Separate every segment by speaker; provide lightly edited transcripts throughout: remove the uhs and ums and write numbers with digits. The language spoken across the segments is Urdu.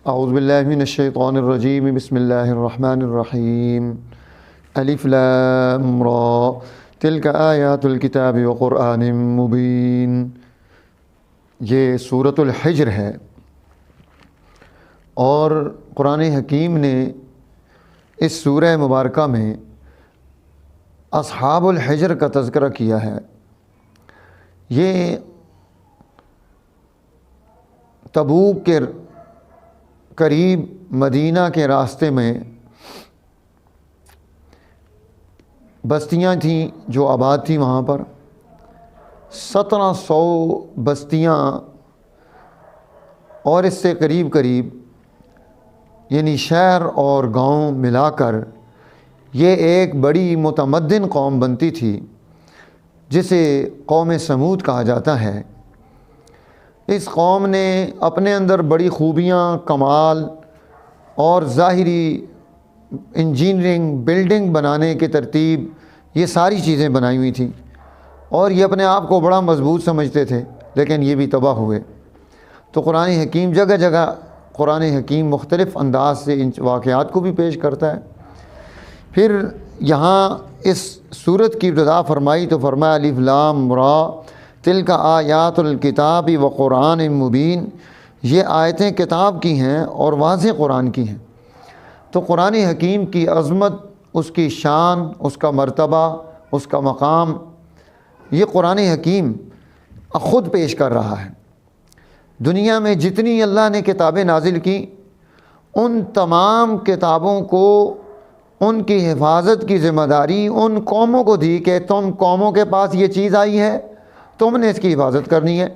Speaker 1: اعوذ باللہ من الشیطان الرجیم بسم اللہ الرحمن الرحیم الف لام را تلک آیات الکتاب وقرآن مبین۔ یہ سورۃ الحجر ہے اور قرآن حکیم نے اس سورہ مبارکہ میں اصحاب الحجر کا تذکرہ کیا ہے۔ یہ تبوک کے قریب مدینہ کے راستے میں بستیاں تھیں جو آباد تھیں، وہاں پر 1700 بستیاں اور اس سے قریب قریب یعنی شہر اور گاؤں ملا کر یہ ایک بڑی متمدن قوم بنتی تھی جسے قوم سمود کہا جاتا ہے۔ اس قوم نے اپنے اندر بڑی خوبیاں، کمال اور ظاہری انجینئرنگ، بلڈنگ بنانے کی ترتیب، یہ ساری چیزیں بنائی ہوئی تھیں اور یہ اپنے آپ کو بڑا مضبوط سمجھتے تھے، لیکن یہ بھی تباہ ہوئے۔ تو قرآن حکیم جگہ جگہ قرآن حکیم مختلف انداز سے ان واقعات کو بھی پیش کرتا ہے۔ پھر یہاں اس سورت کی ابتدا فرمائی تو فرمایا الف لام را تلک آیات الکتاب و قرآن مبین، یہ آیتیں کتاب کی ہیں اور واضح قرآن کی ہیں۔ تو قرآن حکیم کی عظمت، اس کی شان، اس کا مرتبہ، اس کا مقام، یہ قرآن حکیم خود پیش کر رہا ہے۔ دنیا میں جتنی اللہ نے کتابیں نازل کی، ان تمام کتابوں کو ان کی حفاظت کی ذمہ داری ان قوموں کو دی کہ تم قوموں کے پاس یہ چیز آئی ہے، تم نے اس کی حفاظت کرنی ہے۔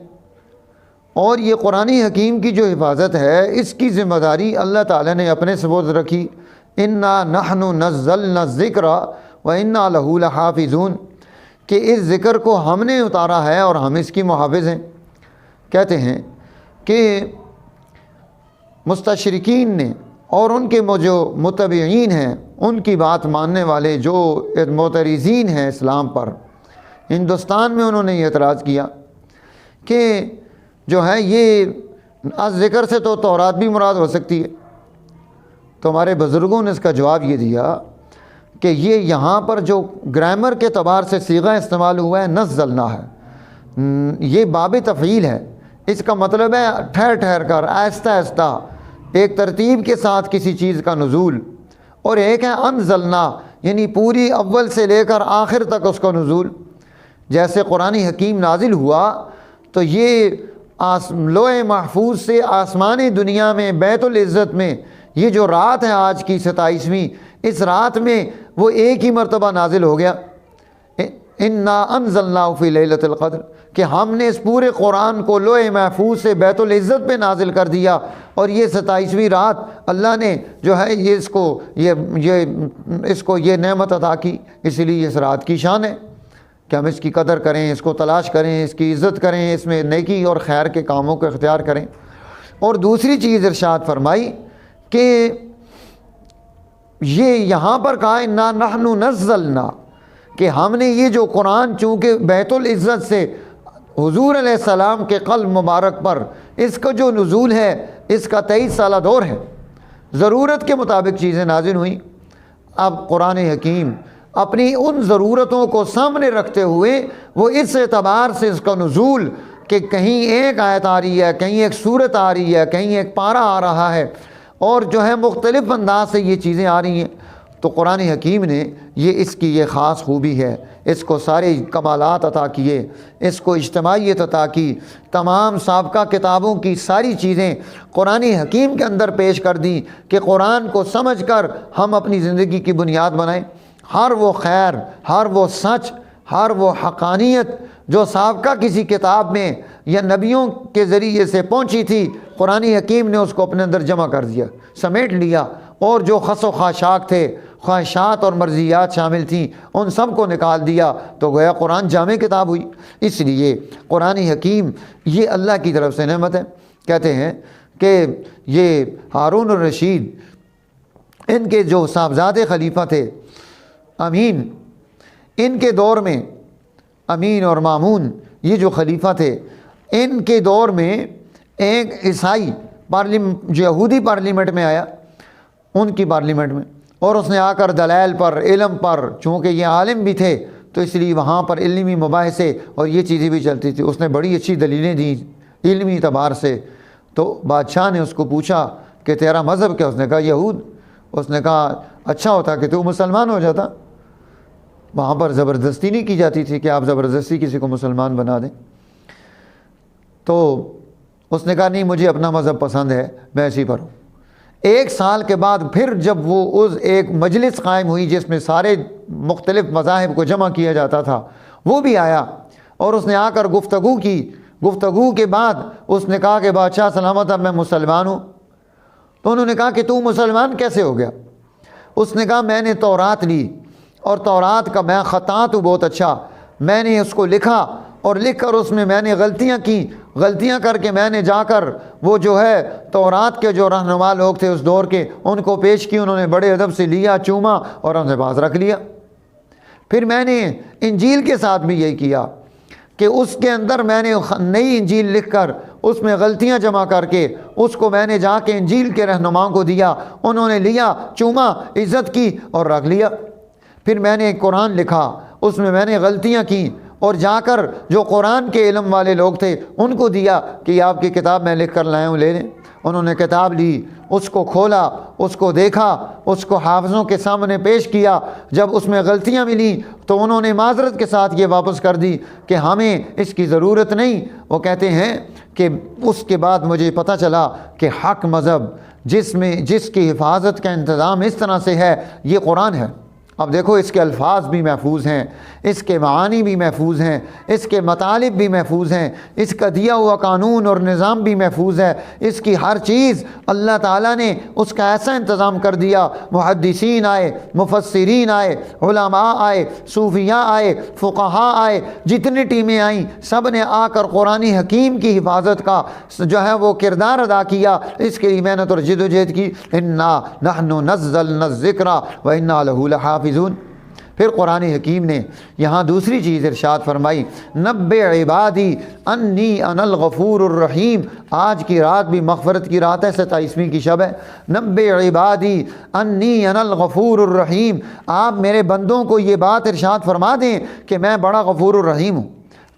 Speaker 1: اور یہ قرآن حکیم کی جو حفاظت ہے، اس کی ذمہ داری اللہ تعالیٰ نے اپنے سپرد رکھی۔ انا نحن نزلنا الذکر وانا لہ لحافظون، کہ اس ذکر کو ہم نے اتارا ہے اور ہم اس کی محافظ ہیں۔ کہتے ہیں کہ مستشرقین نے اور ان کے جو متبعین ہیں، ان کی بات ماننے والے جو معترضین ہیں اسلام پر، ہندوستان میں انہوں نے یہ اعتراض کیا کہ جو ہے یہ از ذکر سے تو تورات بھی مراد ہو سکتی ہے۔ تو ہمارے بزرگوں نے اس کا جواب یہ دیا کہ یہ یہاں پر جو گرامر کے اعتبار سے صیغہ استعمال ہوا ہے نزلنا ہے، یہ باب تفعیل ہے۔ اس کا مطلب ہے ٹھہر ٹھہر کر، آہستہ آہستہ، ایک ترتیب کے ساتھ کسی چیز کا نزول، اور ایک ہے انزلنا یعنی پوری اول سے لے کر آخر تک اس کا نزول۔ جیسے قرآن حکیم نازل ہوا تو یہ لوح محفوظ سے آسمانی دنیا میں بیت العزت میں یہ جو رات ہے آج کی 27ویں، اس رات میں وہ ایک ہی مرتبہ نازل ہو گیا، انا انزلناہ فی لیلۃ القدر، کہ ہم نے اس پورے قرآن کو لوح محفوظ سے بیت العزت پہ نازل کر دیا، اور یہ 27ویں رات اللہ نے جو ہے یہ اس کو یہ نعمت عطا کی۔ اس لیے اس رات کی شان ہے کہ ہم اس کی قدر کریں، اس کو تلاش کریں، اس کی عزت کریں، اس میں نیکی اور خیر کے کاموں کو اختیار کریں۔ اور دوسری چیز ارشاد فرمائی کہ یہ یہاں پر کہا انا نحن نزلنا، کہ ہم نے یہ جو قرآن چونکہ بیت العزت سے حضور علیہ السلام کے قلب مبارک پر اس کا جو نزول ہے، اس کا 23 سالہ دور ہے، ضرورت کے مطابق چیزیں نازل ہوئیں۔ اب قرآن حکیم اپنی ان ضرورتوں کو سامنے رکھتے ہوئے وہ اس اعتبار سے اس کا نزول کہ کہیں ایک آیت آ رہی ہے، کہیں ایک سورت آ رہی ہے، کہیں ایک پارہ آ رہا ہے، اور جو ہے مختلف انداز سے یہ چیزیں آ رہی ہیں۔ تو قرآن حکیم نے اس کی یہ خاص خوبی ہے، اس کو سارے کمالات عطا کیے، اس کو اجتماعیت عطا کی، تمام سابقہ کتابوں کی ساری چیزیں قرآن حکیم کے اندر پیش کر دیں کہ قرآن کو سمجھ کر ہم اپنی زندگی کی بنیاد بنائیں۔ ہر وہ خیر، ہر وہ سچ، ہر وہ حقانیت جو سابقہ کسی کتاب میں یا نبیوں کے ذریعے سے پہنچی تھی، قرآن حکیم نے اس کو اپنے اندر جمع کر دیا، سمیٹ لیا، اور جو خس و خاشاک تھے، خواہشات اور مرضیات شامل تھیں، ان سب کو نکال دیا، تو گویا قرآن جامع کتاب ہوئی۔ اس لیے قرآن حکیم یہ اللہ کی طرف سے نعمت ہے۔ کہتے ہیں کہ یہ ہارون الرشید، ان کے جو صاحبزادے خلیفہ تھے امین، ان کے دور میں امین اور مامون یہ جو خلیفہ تھے، ان کے دور میں ایک عیسائی جو یہودی پارلیمنٹ میں آیا، ان کی پارلیمنٹ میں، اور اس نے آ کر دلائل پر، علم پر، چونکہ یہ عالم بھی تھے تو اس لیے وہاں پر علمی مباحثے اور یہ چیزیں بھی چلتی تھی، اس نے بڑی اچھی دلیلیں دیں علمی اعتبار سے۔ تو بادشاہ نے اس کو پوچھا کہ تیرا مذہب کیا؟ اس نے کہا یہود۔ اس نے کہا اچھا ہوتا کہ تو مسلمان ہو جاتا، وہاں پر زبردستی نہیں کی جاتی تھی کہ آپ زبردستی کسی کو مسلمان بنا دیں۔ تو اس نے کہا نہیں، مجھے اپنا مذہب پسند ہے، میں اسی پر ہوں۔ 1 سال کے بعد پھر جب وہ اس ایک مجلس قائم ہوئی جس میں سارے مختلف مذاہب کو جمع کیا جاتا تھا، وہ بھی آیا اور اس نے آ کر گفتگو کی۔ گفتگو کے بعد اس نے کہا کہ بادشاہ سلامت، اب میں مسلمان ہوں۔ تو انہوں نے کہا کہ تو مسلمان کیسے ہو گیا؟ اس نے کہا میں نے تورات لی اور تورات کا میں خطاط ہوں بہت اچھا، میں نے اس کو لکھا اور لکھ کر اس میں میں نے غلطیاں کی، غلطیاں کر کے میں نے جا کر وہ جو ہے تورات کے جو رہنما لوگ تھے اس دور کے ان کو پیش کی، انہوں نے بڑے ادب سے لیا، چوما اور انہیں پاس رکھ لیا۔ پھر میں نے انجیل کے ساتھ بھی یہی کیا کہ اس کے اندر میں نے نئی انجیل لکھ کر اس میں غلطیاں جمع کر کے اس کو میں نے جا کے انجیل کے رہنماؤں کو دیا، انہوں نے لیا، چوما، عزت کی اور رکھ لیا۔ پھر میں نے ایک قرآن لکھا، اس میں نے غلطیاں کی اور جا کر جو قرآن کے علم والے لوگ تھے ان کو دیا کہ یہ آپ کی کتاب میں لکھ کر لایا ہوں، لے لیں۔ انہوں نے کتاب لی، اس کو کھولا، اس کو دیکھا، اس کو حافظوں کے سامنے پیش کیا۔ جب اس میں غلطیاں ملیں تو انہوں نے معذرت کے ساتھ یہ واپس کر دی کہ ہمیں اس کی ضرورت نہیں۔ وہ کہتے ہیں کہ اس کے بعد مجھے پتہ چلا کہ حق مذہب جس کی حفاظت کا انتظام اس طرح سے ہے یہ قرآن ہے۔ اب دیکھو اس کے الفاظ بھی محفوظ ہیں، اس کے معانی بھی محفوظ ہیں، اس کے مطالب بھی محفوظ ہیں، اس کا دیا ہوا قانون اور نظام بھی محفوظ ہے، اس کی ہر چیز اللہ تعالیٰ نے اس کا ایسا انتظام کر دیا۔ محدثین آئے، مفسرین آئے، علماء آئے، صوفیاء آئے، فقہاء آئے، جتنی ٹیمیں آئیں سب نے آ کر قرآن حکیم کی حفاظت کا جو ہے وہ کردار ادا کیا، اس کے لیے محنت اور جد و جہد کی۔ انا نحن نزلنا الذکر وانا لہ لحافظون۔ پھر قرآن حکیم نے یہاں دوسری چیز ارشاد فرمائی، نبئ عبادی انی انا الغفور الرحیم۔ آج کی رات بھی مغفرت کی رات ہے، 27ویں کی شب ہے۔ نبئ عبادی انی انا الغفور الرحیم، آپ میرے بندوں کو یہ بات ارشاد فرما دیں کہ میں بڑا غفور الرحیم ہوں۔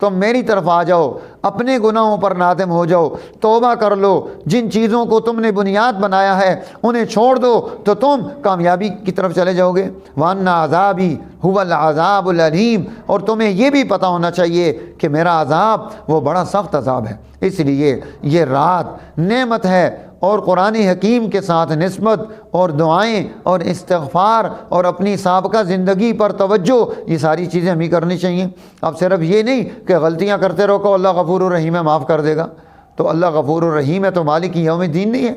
Speaker 1: تم میری طرف آ جاؤ، اپنے گناہوں پر نادم ہو جاؤ، توبہ کر لو، جن چیزوں کو تم نے بنیاد بنایا ہے انہیں چھوڑ دو تو تم کامیابی کی طرف چلے جاؤ گے۔ وَأَنَّ عَذَابِي هُوَ الْعَذَابُ الْأَلِيمُ، اور تمہیں یہ بھی پتہ ہونا چاہیے کہ میرا عذاب وہ بڑا سخت عذاب ہے۔ اس لیے یہ رات نعمت ہے، اور قرآن حکیم کے ساتھ نسبت اور دعائیں اور استغفار اور اپنی سابقہ زندگی پر توجہ، یہ ساری چیزیں ہمیں کرنی چاہیے۔ اب صرف یہ نہیں کہ غلطیاں کرتے رہو کہ اللہ غفور الرحیم ہے معاف کر دے گا، تو اللہ غفور الرحیم ہے تو مالک یوم الدین نہیں ہے،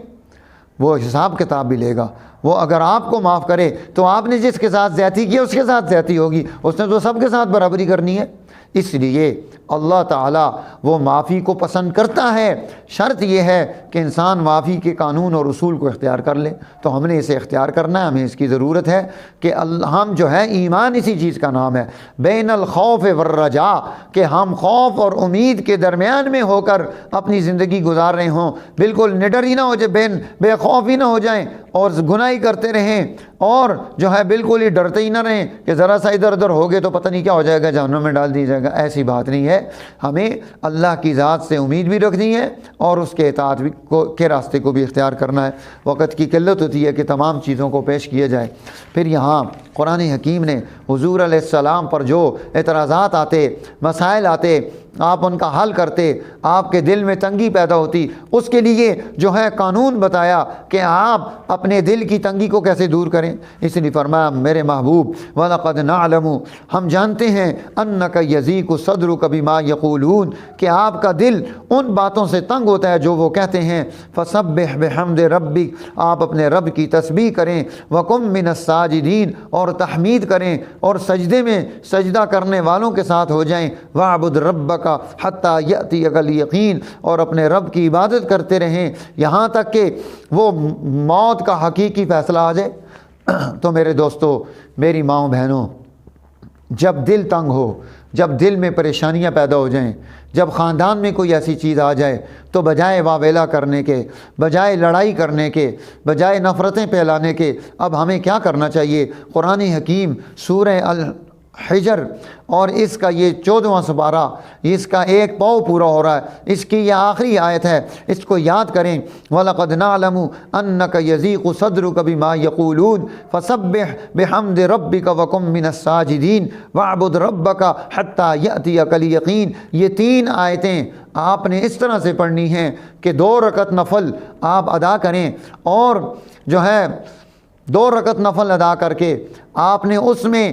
Speaker 1: وہ حساب کتاب بھی لے گا۔ وہ اگر آپ کو معاف کرے تو آپ نے جس کے ساتھ زیادتی کی اس کے ساتھ زیادتی ہوگی، اس نے تو سب کے ساتھ برابری کرنی ہے۔ اس لیے اللہ تعالیٰ وہ معافی کو پسند کرتا ہے، شرط یہ ہے کہ انسان معافی کے قانون اور اصول کو اختیار کر لے۔ تو ہم نے اسے اختیار کرنا ہے، ہمیں اس کی ضرورت ہے کہ ہم جو ہے ایمان اسی چیز کا نام ہے، بین الخوف والرجاء، کہ ہم خوف اور امید کے درمیان میں ہو کر اپنی زندگی گزار رہے ہوں، بالکل نڈر ہی نہ ہو جائے، بے خوف ہی نہ ہو جائیں اور گناہ کرتے رہیں، اور جو ہے بالکل ہی ڈرتے ہی نہ رہیں کہ ذرا سا ادھر ادھر ہو گئے تو پتہ نہیں کیا ہو جائے گا، جہنم میں ڈال دی جائے گا۔ ایسی بات نہیں ہے، ہمیں اللہ کی ذات سے امید بھی رکھنی ہے اور اس کے اطاعت کے راستے کو بھی اختیار کرنا ہے۔ وقت کی قلت ہوتی ہے کہ تمام چیزوں کو پیش کیا جائے۔ پھر یہاں قرآن حکیم نے حضور علیہ السلام پر جو اعتراضات آتے، مسائل آتے، آپ ان کا حل کرتے، آپ کے دل میں تنگی پیدا ہوتی، اس کے لیے جو ہے قانون بتایا کہ آپ اپنے دل کی تنگی کو کیسے دور کریں۔ اس لیے فرمایا میرے محبوب وَلَقَدْ نَعْلَمُ، ہم جانتے ہیں، أَنَّكَ يَضِيقُ صَدْرُكَ بِمَا يَقُولُونَ، کہ آپ کا دل ان باتوں سے تنگ ہوتا ہے جو وہ کہتے ہیں۔ فَسَبِّحْ بِحَمْدِ رَبِّكَ، آپ اپنے رب کی تسبیح کریں، وَقُم مِّنَ السَّاجِدِينَ، اور تحمید کریں اور سجدے میں سجدہ کرنے والوں کے ساتھ ہو جائیں۔ وَاعْبُدْ رَبَّكَ حَتَّى يَأْتِيَكَ الْيَقِينُ، اور اپنے رب کی عبادت کرتے رہیں یہاں تک کہ وہ موت کا حقیقی فیصلہ آ جائے۔ تو میرے دوستو، میری ماؤں بہنوں، جب دل تنگ ہو، جب دل میں پریشانیاں پیدا ہو جائیں، جب خاندان میں کوئی ایسی چیز آ جائے تو بجائے واویلا کرنے کے، بجائے لڑائی کرنے کے، بجائے نفرتیں پھیلانے کے، اب ہمیں کیا کرنا چاہیے؟ قرآن حکیم سورہ الحجر اور اس کا یہ 14واں سپارہ، اس کا ایک پاؤ پورا ہو رہا ہے، اس کی یہ آخری آیت ہے، اس کو یاد کریں۔ وَلَقَدْ نَعْلَمُ أَنَّكَ يَضِيقُ صَدْرُكَ بِمَا يَقُولُونَ فَسَبِّحْ بِحَمْدِ رَبِّكَ وَكُن مِّنَ السَّاجِدِينَ وَاعْبُدْ رَبَّكَ حَتَّى يَأْتِيَكَ الْيَقِينُ۔ یہ 3 آیتیں آپ نے اس طرح سے پڑھنی ہیں کہ 2 رکعت نفل آپ ادا کریں، اور جو ہے 2 رکعت نفل ادا کر کے آپ نے اس میں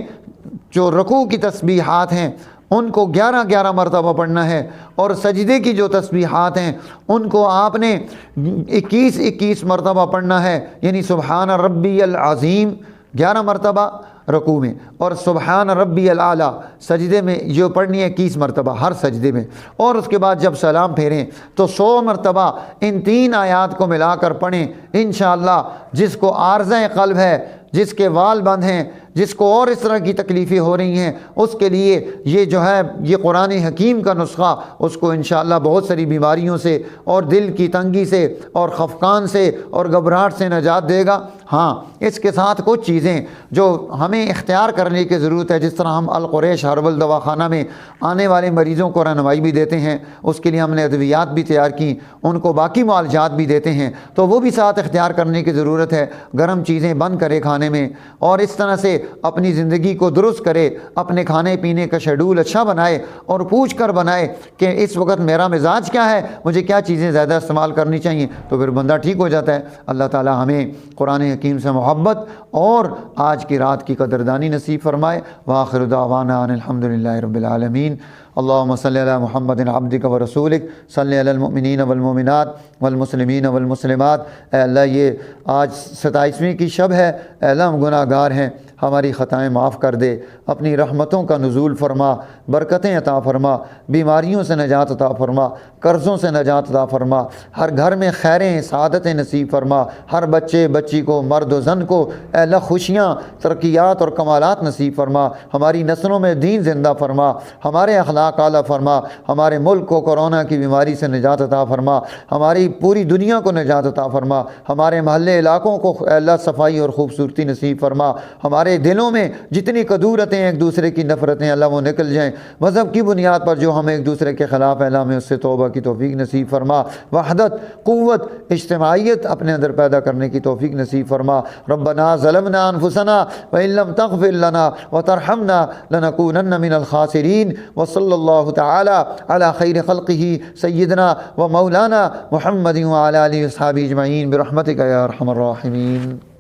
Speaker 1: جو رکوع کی تسبیحات ہیں ان کو 11 مرتبہ پڑھنا ہے، اور سجدے کی جو تسبیحات ہیں ان کو آپ نے 21 مرتبہ پڑھنا ہے، یعنی سبحان ربی العظیم 11 مرتبہ رکوع میں، اور سبحان ربی الاعلیٰ سجدے میں جو پڑھنی ہے 21 مرتبہ ہر سجدے میں، اور اس کے بعد جب سلام پھیریں تو 100 مرتبہ ان 3 آیات کو ملا کر پڑھیں۔ انشاءاللہ جس کو عارضہ قلب ہے، جس کے وال بند ہیں، جس کو اور اس طرح کی تکلیفیں ہو رہی ہیں، اس کے لیے یہ جو ہے یہ قرآن حکیم کا نسخہ اس کو انشاءاللہ بہت ساری بیماریوں سے اور دل کی تنگی سے اور خفقان سے اور گھبراہٹ سے نجات دے گا۔ ہاں، اس کے ساتھ کچھ چیزیں جو ہمیں اختیار کرنے کی ضرورت ہے، جس طرح ہم القریش ہربل دواخانہ میں آنے والے مریضوں کو رہنمائی بھی دیتے ہیں، اس کے لیے ہم نے ادویات بھی تیار کی، ان کو باقی معالجات بھی دیتے ہیں، تو وہ بھی ساتھ اختیار کرنے کی ضرورت ہے۔ گرم چیزیں بند کرے کھانے میں، اور اس طرح سے اپنی زندگی کو درست کرے، اپنے کھانے پینے کا شیڈول اچھا بنائے اور پوچھ کر بنائے کہ اس وقت میرا مزاج کیا ہے، مجھے کیا چیزیں زیادہ استعمال کرنی چاہیے، تو پھر بندہ ٹھیک ہو جاتا ہے۔ اللہ تعالی ہمیں قرآن حکیم سے محبت اور آج کی رات کی قدردانی نصیب فرمائے۔ وآخر دعوانا ان الحمد للہ رب العالمین۔ اللہم صلی علی محمد عبدک و رسولک، صلی علی المؤمنین والمؤمنات والمسلمین والمسلمات۔ اے اللہ یہ آج 27ویں کی شب ہے، اے اللہ ہم گناہ گار ہیں، ہماری خطائیں معاف کر دے، اپنی رحمتوں کا نزول فرما، برکتیں عطا فرما، بیماریوں سے نجات عطا فرما، قرضوں سے نجات عطا فرما، ہر گھر میں خیریں سعادتیں نصیب فرما، ہر بچے بچی کو، مرد و زن کو اے اللہ خوشیاں، ترقیات اور کمالات نصیب فرما، ہماری نسلوں میں دین زندہ فرما، ہمارے اخلاق اعلیٰ فرما، ہمارے ملک کو کورونا کی بیماری سے نجات عطا فرما، ہماری پوری دنیا کو نجات عطا فرما، ہمارے محلے علاقوں کو اے اللہ صفائی اور خوبصورتی نصیب فرما، ہمارے دلوں میں جتنی کدورتیں ایک دوسرے کی نفرتیں اللہ وہ نکل جائیں، مذہب کی بنیاد پر جو ہم ایک دوسرے کے خلاف اللہ میں اس سے توبہ کی توفیق نصیب فرما، وحدت، قوت، اجتماعیت اپنے اندر پیدا کرنے کی توفیق نصیب فرما۔ ربنا ظلمنا انفسنا وان لم تغفر لنا وترحمنا لنكونن من الخاسرین۔ وصلی اللہ تعالی علی خیر خلقہ سیدنا و مولانا محمد وعلی آلہ وصحبہ اجمعین برحمتک یا ارحم الراحمین۔